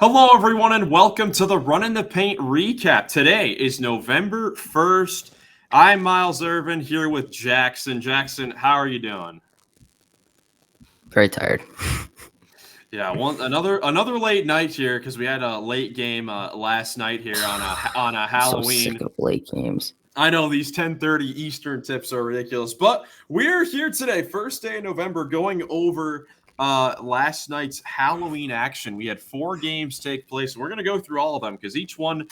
Hello, everyone, and welcome to the Run in the Paint recap. Today is November 1st. I'm Miles Irvin here with Jackson. Jackson, how are you doing? Very tired. Yeah, another late night here because we had a late game last night here on a So sick Halloween. of late games. I know these 10:30 Eastern tips are ridiculous, but we're here today, first day of November, going over last night's Halloween action. We had 4 games take place. We're going to go through all of them because each one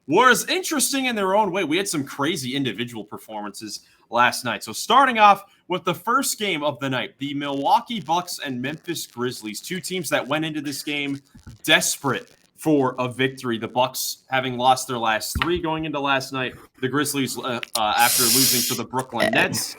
was interesting in their own way. We had some crazy individual performances last night. So starting off with the first game of the night, the Milwaukee Bucks and Memphis Grizzlies, two teams that went into this game desperate for a victory. The Bucks having lost their last 3 going into last night. The Grizzlies after losing to the Brooklyn Nets.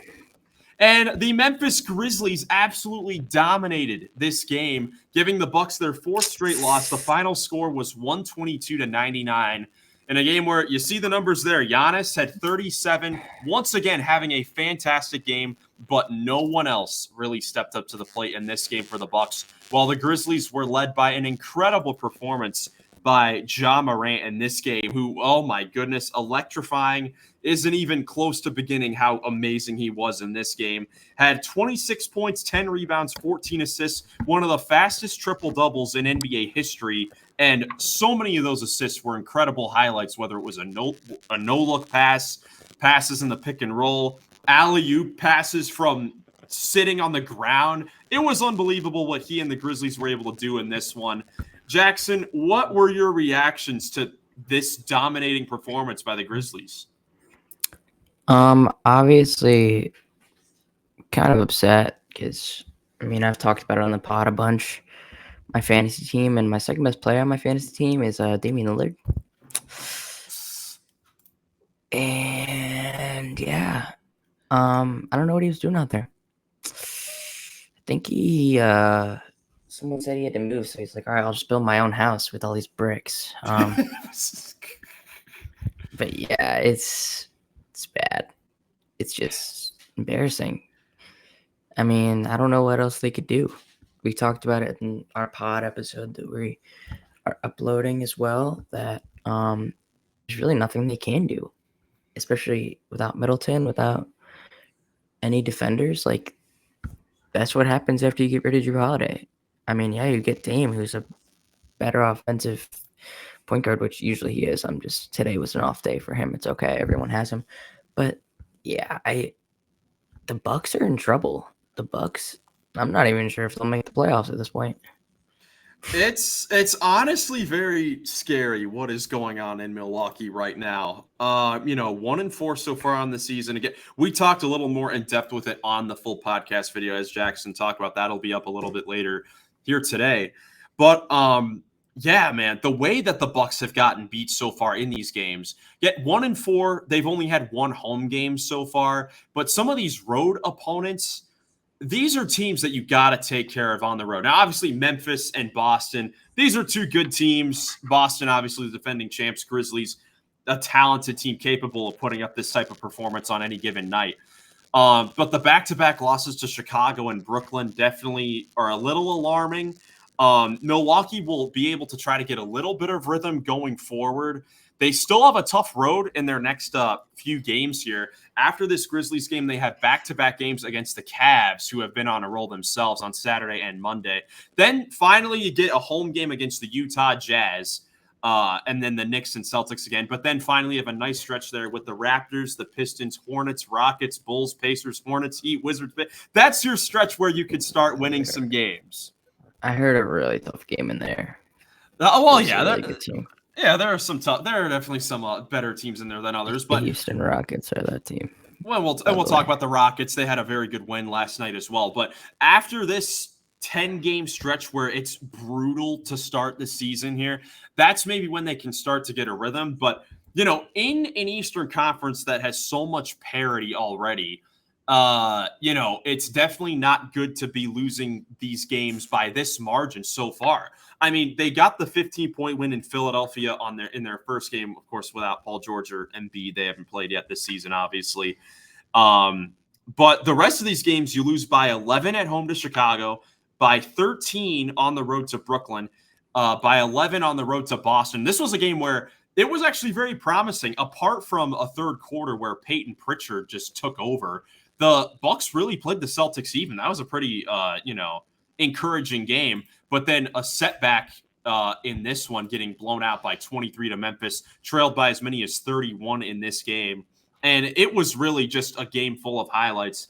And the Memphis Grizzlies absolutely dominated this game, giving the Bucks their 4th straight loss. The final score was 122-99. In a game where you see the numbers there, Giannis had 37, once again having a fantastic game, but no one else really stepped up to the plate in this game for the Bucks, while the Grizzlies were led by an incredible performance by Ja Morant in this game, who, oh my goodness, electrifying. Isn't even close to beginning how amazing he was in this game. Had 26 points, 10 rebounds, 14 assists, one of the fastest triple-doubles in NBA history. And so many of those assists were incredible highlights, whether it was a no-look pass, passes in the pick and roll, alley-oop passes from sitting on the ground. It was unbelievable what he and the Grizzlies were able to do in this one. Jackson, what were your reactions to this dominating performance by the Grizzlies? Obviously, kind of upset because, I've talked about it on the pod a bunch. My fantasy team and my second best player on my fantasy team is Damian Lillard. And yeah, I don't know what he was doing out there. I think someone said he had to move, so he's like, all right, I'll just build my own house with all these bricks. But yeah, it's bad. It's just embarrassing. I don't know what else they could do. We talked about it in our pod episode that we are uploading as well, that there's really nothing they can do, especially without Middleton, without any defenders. Like, that's what happens after you get rid of Drew Holiday. Yeah, you get Dame, who's a better offensive point guard, which usually he is. Today was an off day for him. It's okay. Everyone has him. But yeah, the Bucks are in trouble. The Bucks, I'm not even sure if they'll make the playoffs at this point. It's honestly very scary what is going on in Milwaukee right now. 1-4 so far on the season. Again, we talked a little more in depth with it on the full podcast video, as Jackson talked about. That'll be up a little bit later here today. But yeah, man, the way that the Bucks have gotten beat so far in these games, yet 1-4, they've only had 1 home game so far. But some of these road opponents, these are teams that you got to take care of on the road. Now, obviously, Memphis and Boston, these are 2 good teams. Boston, obviously, the defending champs. Grizzlies, a talented team capable of putting up this type of performance on any given night. But the back-to-back losses to Chicago and Brooklyn definitely are a little alarming. Milwaukee will be able to try to get a little bit of rhythm going forward. They still have a tough road in their next few games here. After this Grizzlies game, they have back-to-back games against the Cavs, who have been on a roll themselves on Saturday and Monday. Then finally you get a home game against the Utah Jazz, and then the Knicks and Celtics again. But then finally you have a nice stretch there with the Raptors, the Pistons, Hornets, Rockets, Bulls, Pacers, Hornets, Heat, Wizards. That's your stretch where you could start winning some games. I heard a really tough game in there. Yeah, really good team. Yeah, there are definitely some better teams in there than others. But the Houston Rockets are that team. Well, we'll talk about the Rockets. They had a very good win last night as well. But after this 10-game stretch where it's brutal to start the season here, that's maybe when they can start to get a rhythm. But, in an Eastern Conference that has so much parity already, it's definitely not good to be losing these games by this margin so far. They got the 15-point win in Philadelphia in their first game, of course, without Paul George or Embiid. They haven't played yet this season, obviously. But the rest of these games, you lose by 11 at home to Chicago, by 13 on the road to Brooklyn. by 11 on the road to Boston. This was a game where it was actually very promising, apart from a third quarter where Peyton Pritchard just took over. The Bucks really played the Celtics even. That was a pretty, encouraging game. But then a setback in this one, getting blown out by 23 to Memphis, trailed by as many as 31 in this game. And it was really just a game full of highlights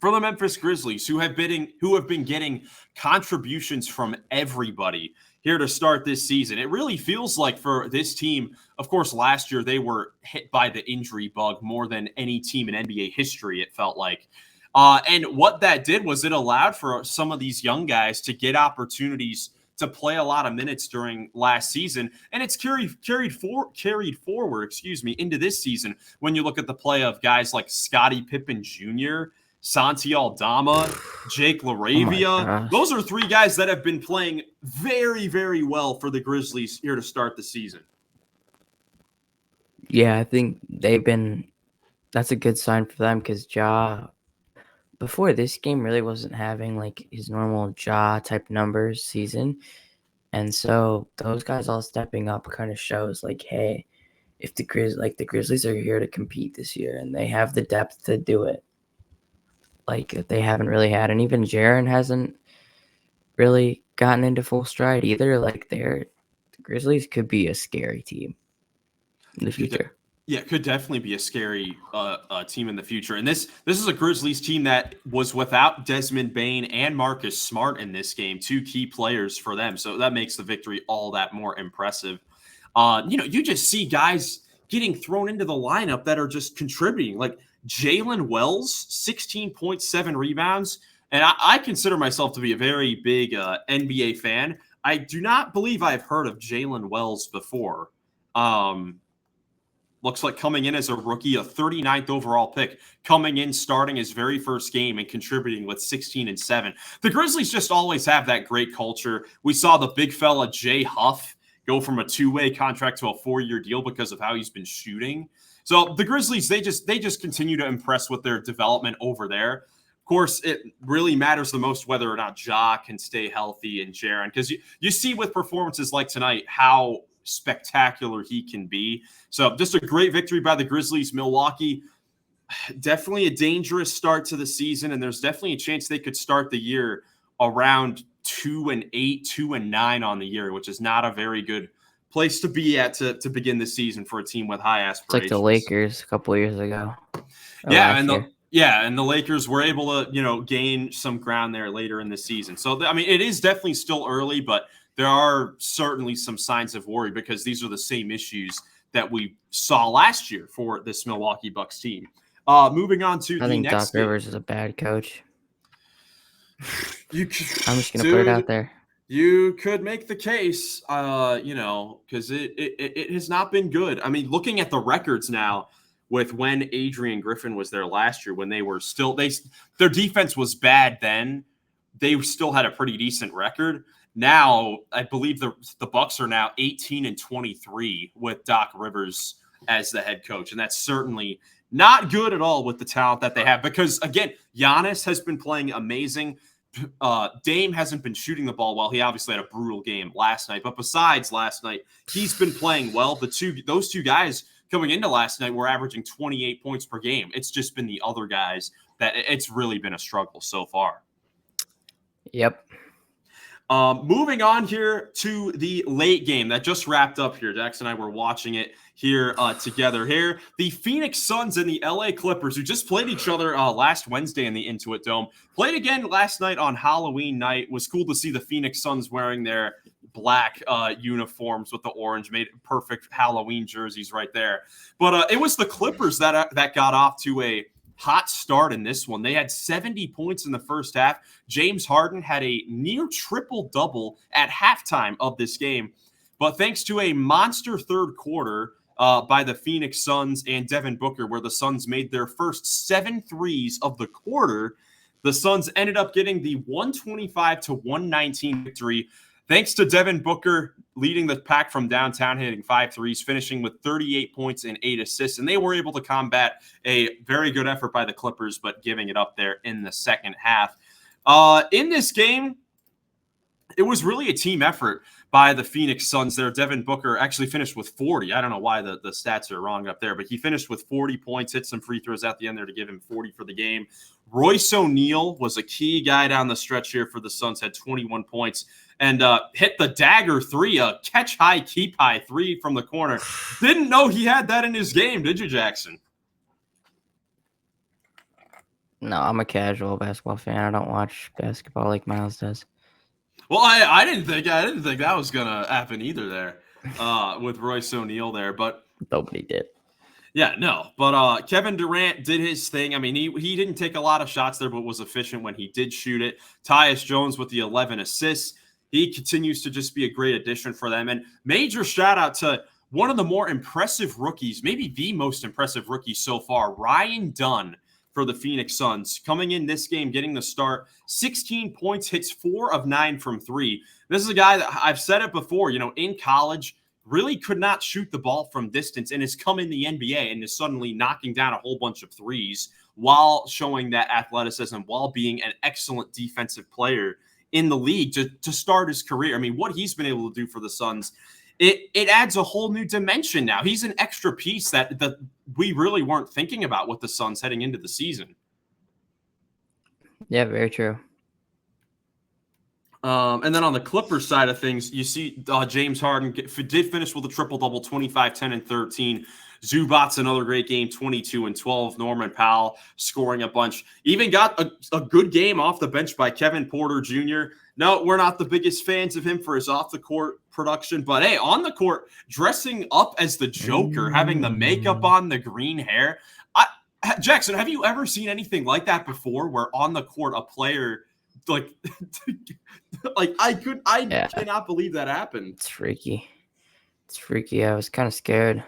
for the Memphis Grizzlies, who have been getting contributions from everybody here to start this season. It really feels like for this team, of course, last year they were hit by the injury bug more than any team in NBA history, it felt like. And what that did was it allowed for some of these young guys to get opportunities to play a lot of minutes during last season, and it's carried forward, into this season. When you look at the play of guys like Scottie Pippen Jr., Santi Aldama, Jake LaRavia, those are three guys that have been playing very, very well for the Grizzlies here to start the season. Yeah, I think that's a good sign for them, because Ja, before this game, really wasn't having like his normal Ja type numbers season. And so those guys all stepping up kind of shows like, hey, if the Grizzlies are here to compete this year and they have the depth to do it, like they haven't really had. And even Jaren hasn't really gotten into full stride either. Like the Grizzlies could be a scary team in the future. Yeah, it could definitely be a scary team in the future. And this is a Grizzlies team that was without Desmond Bane and Marcus Smart in this game, two key players for them. So that makes the victory all that more impressive. You just see guys getting thrown into the lineup that are just contributing. Like Jalen Wells, 16.7 rebounds. And I consider myself to be a very big NBA fan. I do not believe I've heard of Jalen Wells before. Looks like coming in as a rookie, a 39th overall pick, coming in, starting his very first game and contributing with 16 and 7. The Grizzlies just always have that great culture. We saw the big fella Jay Huff go from a 2-way contract to a 4-year deal because of how he's been shooting. So the Grizzlies, they just continue to impress with their development over there. Of course, it really matters the most whether or not Ja can stay healthy and Jaren, because you see with performances like tonight how spectacular he can be. So just a great victory by the Grizzlies. Milwaukee, definitely a dangerous start to the season, and there's definitely a chance they could start the year around 2-8, 2-9 on the year, which is not a very good place to be at to begin the season for a team with high aspirations. It's like the Lakers a couple of years ago. And the Lakers were able to, gain some ground there later in the season. So, it is definitely still early, but there are certainly some signs of worry because these are the same issues that we saw last year for this Milwaukee Bucks team. Moving on to I think next Doc Rivers is a bad coach. I'm just going to put it out there. You could make the case, because it has not been good. Looking at the records now with when Adrian Griffin was there last year, when they were still their defense was bad then, they still had a pretty decent record. Now, I believe the Bucks are now 18-23 with Doc Rivers as the head coach, and that's certainly not good at all with the talent that they have. Because again, Giannis has been playing amazing. Dame hasn't been shooting the ball well. He obviously had a brutal game last night, but besides last night, he's been playing well. Those two guys coming into last night were averaging 28 points per game. It's just been the other guys that it's really been a struggle so far. Yep. Moving on here to the late game that just wrapped up here. Dex and I were watching it here together here. The Phoenix Suns and the LA Clippers, who just played each other last Wednesday in the Intuit Dome, played again last night on Halloween night. It was cool to see the Phoenix Suns wearing their black uniforms with the orange, made perfect Halloween jerseys right there. But it was the Clippers that got off to a hot start in this one. They had 70 points in the first half. James Harden had a near triple-double at halftime of this game. But thanks to a monster third quarter by the Phoenix Suns and Devin Booker, where the Suns made their first 7 threes of the quarter, the Suns ended up getting the 125-119 victory. Thanks to Devin Booker leading the pack from downtown, hitting 5 threes, finishing with 38 points and 8 assists. And they were able to combat a very good effort by the Clippers, but giving it up there in the second half. In this game, it was really a team effort by the Phoenix Suns there. Devin Booker actually finished with 40. I don't know why the stats are wrong up there, but he finished with 40 points, hit some free throws at the end there to give him 40 for the game. Royce O'Neal was a key guy down the stretch here for the Suns, had 21 points and hit the dagger three, a catch high, keep high three from the corner. Didn't know he had that in his game, did you, Jackson? No, I'm a casual basketball fan. I don't watch basketball like Miles does. Well, I didn't think that was gonna happen either there, with Royce O'Neal there, but nobody did. Yeah, no, but Kevin Durant did his thing. I mean, he didn't take a lot of shots there, but was efficient when he did shoot it. Tyus Jones with the 11 assists. He continues to just be a great addition for them. And major shout out to one of the more impressive rookies, maybe the most impressive rookie so far, Ryan Dunn for the Phoenix Suns. Coming in this game, getting the start, 16 points, hits 4 of 9 from 3. This is a guy that I've said it before, in college, really could not shoot the ball from distance and has come in the NBA and is suddenly knocking down a whole bunch of threes while showing that athleticism, while being an excellent defensive player in the league to start his career. I mean, what he's been able to do for the Suns, it adds a whole new dimension now. He's an extra piece that we really weren't thinking about with the Suns heading into the season. Yeah, very true. And then on the Clippers side of things, you see James Harden did finish with a triple-double, 25, 10, and 13. Zubac's another great game, 22 and 12. Norman Powell scoring a bunch. Even got a good game off the bench by Kevin Porter Jr. No, we're not the biggest fans of him for his off-the-court production, but hey, on the court, dressing up as the Joker, having the makeup on, the green hair. Jackson, have you ever seen anything like that before, where on the court a player I cannot believe that happened. It's freaky. I was kind of scared.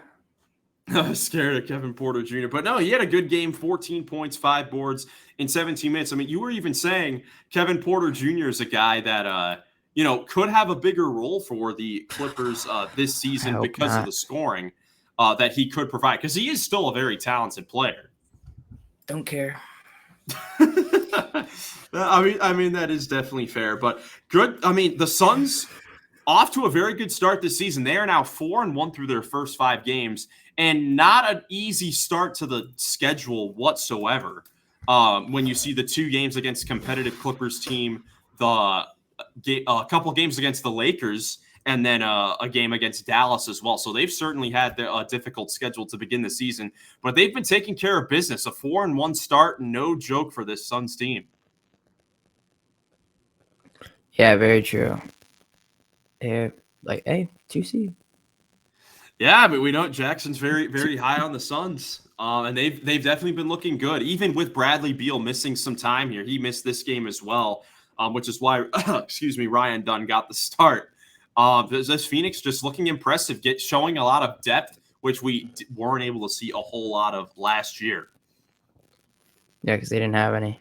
I was scared of Kevin Porter Jr. But no, he had a good game, 14 points, 5 boards in 17 minutes. I mean, you were even saying Kevin Porter Jr. is a guy that, could have a bigger role for the Clippers this season because of the scoring that he could provide. Because he is still a very talented player. Don't care. I mean that is definitely fair, but good. I mean, the Suns off to a very good start this season. They are now 4-1 through their first 5 games, and not an easy start to the schedule whatsoever. When you see the 2 games against competitive Clippers team, a couple games against the Lakers, and then a game against Dallas as well. So they've certainly had a difficult schedule to begin the season, but they've been taking care of business. A 4-1 start, no joke for this Suns team. Yeah, very true. They're like, hey, 2 seed. Yeah, but we know Jackson's very, very high on the Suns, and they've definitely been looking good. Even with Bradley Beal missing some time here, he missed this game as well, which is why, Ryan Dunn got the start. This Phoenix just looking impressive, showing a lot of depth, which we weren't able to see a whole lot of last year. Yeah, because they didn't have any.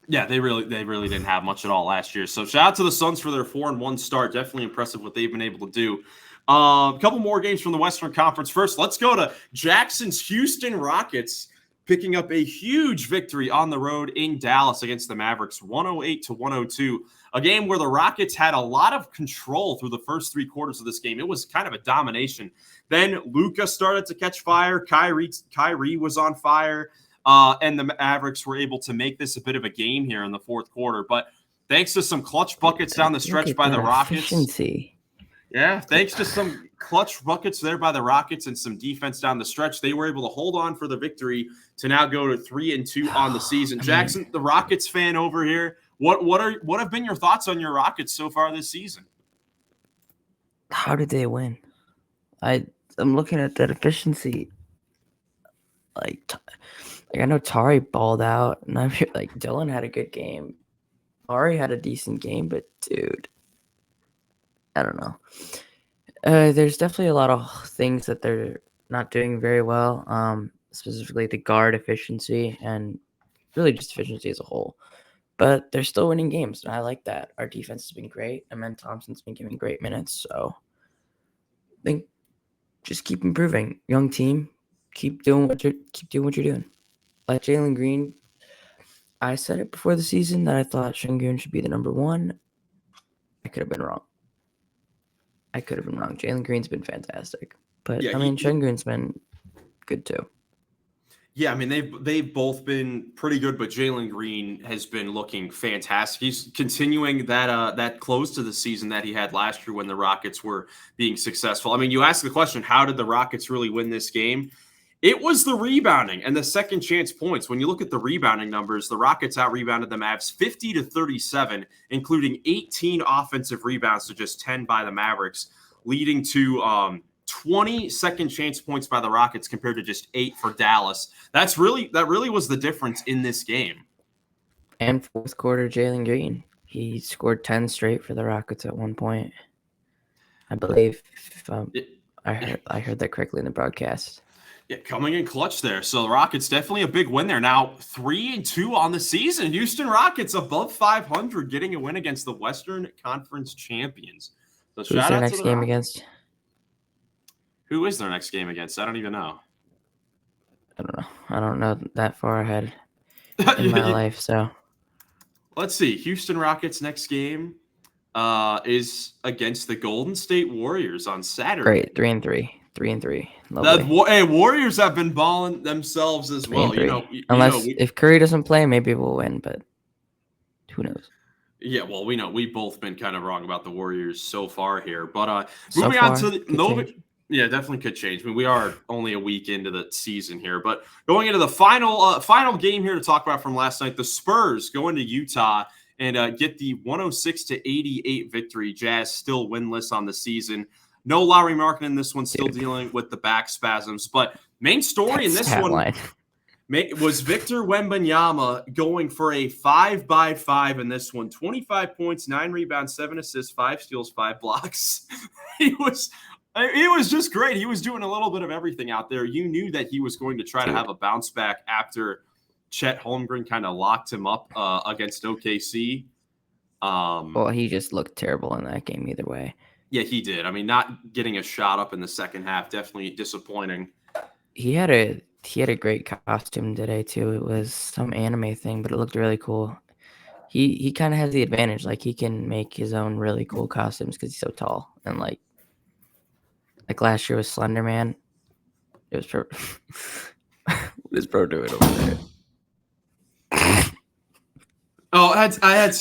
Yeah, they really didn't have much at all last year. So shout out to the Suns for their 4-1 start. Definitely impressive what they've been able to do. A couple more games from the Western Conference. First, let's go to Jackson's Houston Rockets picking up a huge victory on the road in Dallas against the Mavericks, 108-102. A game where the Rockets had a lot of control through the first 3 quarters of this game. It was kind of a domination. Then Luka started to catch fire. Kyrie was on fire. And the Mavericks were able to make this a bit of a game here in the fourth quarter. But thanks to some clutch buckets down the stretch by the Rockets. Efficiency. Yeah, thanks to some clutch buckets there by the Rockets and some defense down the stretch, they were able to hold on for the victory to now go to 3-2 on the season. Jackson, the Rockets fan over here, what have been your thoughts on your Rockets so far this season? How did they win? I'm looking at that efficiency. I know Tari balled out, and I'm like Dylan had a good game. Ari had a decent game, but dude, I don't know. There's definitely a lot of things that they're not doing very well. Specifically the guard efficiency and really just efficiency as a whole. But they're still winning games, and I like that. Our defense has been great. Amen Thompson's been giving great minutes, so I think just keep improving. Young team, keep doing what you're doing. Like Jalen Green, I said it before the season that I thought Şengün should be the number 1. I could have been wrong. I could have been wrong. Jalen Green's been fantastic, but Yeah, I mean, Şengün's been good too. Yeah, I mean they've both been pretty good, but Jalen Green has been looking fantastic. He's continuing that close to the season that he had last year when the Rockets were being successful. I mean, you ask the question, how did the Rockets really win this game? It was the rebounding and the second chance points. When you look at the rebounding numbers, the Rockets out-rebounded the Mavs 50-37, including 18 offensive rebounds to just 10 by the Mavericks, leading to 20 second chance points by the Rockets compared to just 8 for Dallas. That really was the difference in this game. And fourth quarter, Jalen Green, he scored 10 straight for the Rockets at one point, I believe. I heard that correctly in the broadcast. Yeah, coming in clutch there. So the Rockets definitely a big win there. Now 3-2 on the season. Houston Rockets above 500, getting a win against the Western Conference champions. So Who's their next game against? Who is their next game against? I don't even know. I don't know. I don't know that far ahead in my life. So let's see. Houston Rockets next game is against the Golden State Warriors on Saturday. Great, 3-3. 3-3. Hey, Warriors have been balling themselves as well. If Curry doesn't play, maybe we'll win, but who knows? Yeah, well, we know we've both been kind of wrong about the Warriors so far here. But moving on to the yeah, definitely could change. I mean, we are only a week into the season here, but going into the final game here to talk about from last night, the Spurs go into Utah and get the 106-88 victory. Jazz still winless on the season. No Lauri Markkanen in this one, still dealing with the back spasms. But main story in this one was Victor Wembanyama going for a 5-by-5 in this one. 25 points, 9 rebounds, 7 assists, 5 steals, 5 blocks. It was just great. He was doing a little bit of everything out there. You knew that he was going to try to have a bounce back after Chet Holmgren kind of locked him up against OKC. Well, he just looked terrible in that game either way. Yeah, he did. I mean, not getting a shot up in the second half, definitely disappointing. He had a great costume today too. It was some anime thing, but it looked really cool. He kind of has the advantage, like he can make his own really cool costumes because he's so tall. And like last year was Slender Man. It was what is bro doing over there? Oh, I had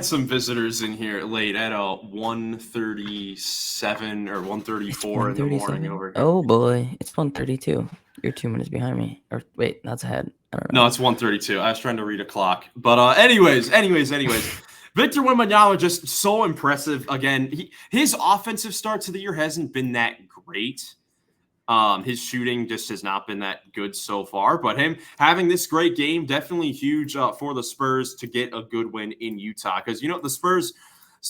some visitors in here late at 1:37 or 1:34 in the morning over here. Oh boy, it's 1:32. You're 2 minutes behind me. Or wait, that's ahead. I don't know. No, it's 1:32. I was trying to read a clock. But anyways. Victor Wembanyama just so impressive. Again, his offensive start to the year hasn't been that great. His shooting just has not been that good so far, but him having this great game, definitely huge for the Spurs to get a good win in Utah. Because, the Spurs,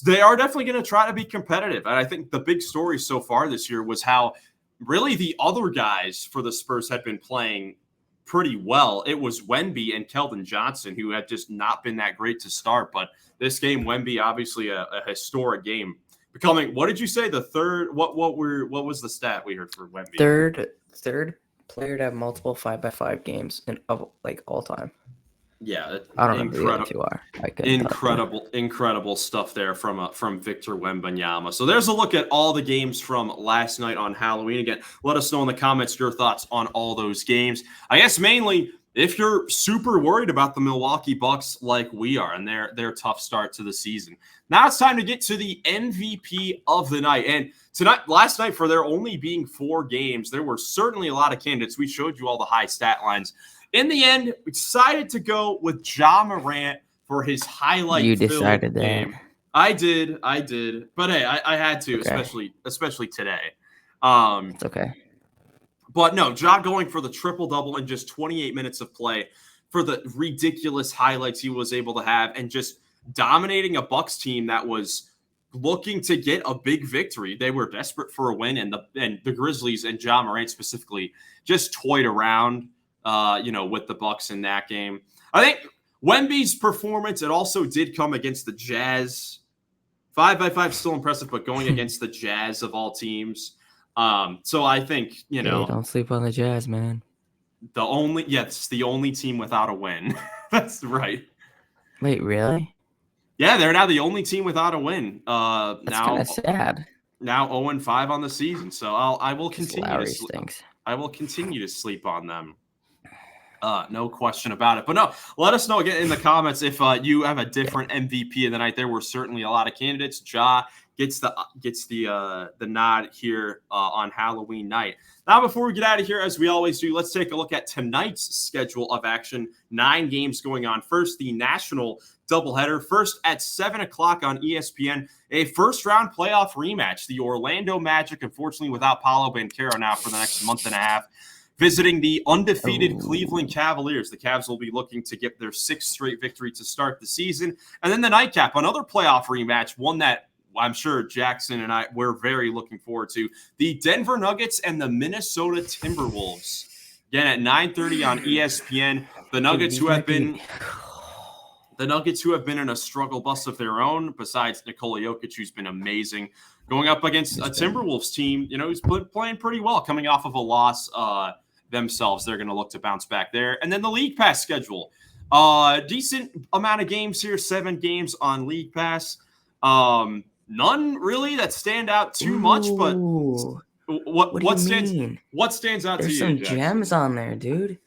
they are definitely going to try to be competitive. And I think the big story so far this year was how really the other guys for the Spurs had been playing pretty well. It was Wemby and Keldon Johnson who had just not been that great to start. But this game, Wemby, obviously a historic game. Becoming, what did you say? The third? What was the stat we heard for Wemby? Third player to have multiple 5-by-5 games of all time. Yeah, I don't know who the other two are. Incredible stuff there from Victor Wembanyama. So there's a look at all the games from last night on Halloween. Again, let us know in the comments your thoughts on all those games. I guess mainly if you're super worried about the Milwaukee Bucks like we are and their tough start to the season. Now it's time to get to the MVP of the night. And last night, for there only being 4 games, there were certainly a lot of candidates. We showed you all the high stat lines. In the end, we decided to go with Ja Morant for his highlight. You decided that. Game. I did. But hey, I had to, okay. especially today. It's okay. But no, Ja going for the triple-double in just 28 minutes of play for the ridiculous highlights he was able to have and just dominating a Bucks team that was looking to get a big victory. They were desperate for a win, and the Grizzlies and Ja Morant specifically just toyed around, with the Bucks in that game. I think Wemby's performance, it also did come against the Jazz. 5-by-5 still impressive, but going against the Jazz of all teams. So I think, Hey, don't sleep on the Jazz, man. The only team without a win. That's right. Wait, really? Yeah, they're now the only team without a win. That's kind of sad. now 0-5 on the season. So I will continue Lowry to stinks. I will continue to sleep on them. No question about it. But no, let us know again in the comments if you have a different MVP of the night. There were certainly a lot of candidates. Ja gets the nod here on Halloween night. Now, before we get out of here, as we always do, let's take a look at tonight's schedule of action. 9 games going on. First, the national doubleheader. First at 7 o'clock on ESPN, a first-round playoff rematch. The Orlando Magic, unfortunately, without Paolo Banchero now for the next month and a half, visiting the undefeated Cleveland Cavaliers. The Cavs will be looking to get their 6th straight victory to start the season. And then the nightcap, another playoff rematch, one that I'm sure Jackson and we're very looking forward to. The Denver Nuggets and the Minnesota Timberwolves. Again, at 9:30 on ESPN. The Nuggets who have been in a struggle bus of their own, besides Nikola Jokic, who's been amazing, going up against a Timberwolves team, who's playing pretty well, coming off of a loss themselves. They're going to look to bounce back there. And then the League Pass schedule. Decent amount of games here, 7 games on League Pass. None really that stand out too much, but what stands out There's to you? Some Jackson? gems on there, dude.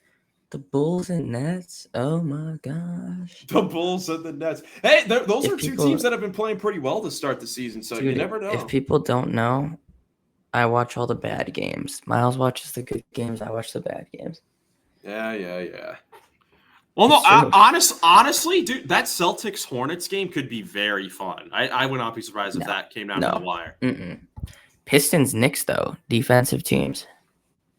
The Bulls and Nets. Oh my gosh. The Bulls and the Nets. Hey, those are two teams that have been playing pretty well to start the season, so you never know. If people don't know, I watch all the bad games. Miles watches the good games. I watch the bad games. Yeah. Well, no, honestly, dude, that Celtics Hornets game could be very fun. I would not be surprised if that came down to the wire. Pistons Knicks, though, defensive teams.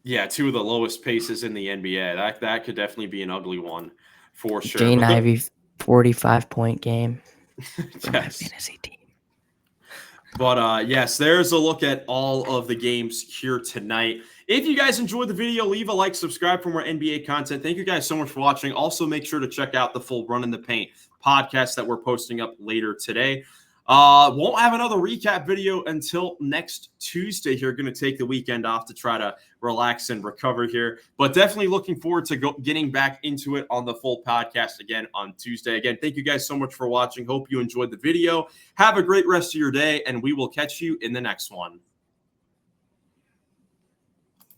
Yeah, 2 of the lowest paces in the NBA. That could definitely be an ugly one for sure. Jane Ivey, 45-point game. Yes. Fantasy team. But yes, there's a look at all of the games here tonight. If you guys enjoyed the video, leave a like, subscribe for more NBA content. Thank you guys so much for watching. Also, make sure to check out the full Run in the Paint podcast that we're posting up later today. Won't have another recap video until next Tuesday here. Going to take the weekend off to try to relax and recover here. But definitely looking forward to getting back into it on the full podcast again on Tuesday. Again, thank you guys so much for watching. Hope you enjoyed the video. Have a great rest of your day, and we will catch you in the next one.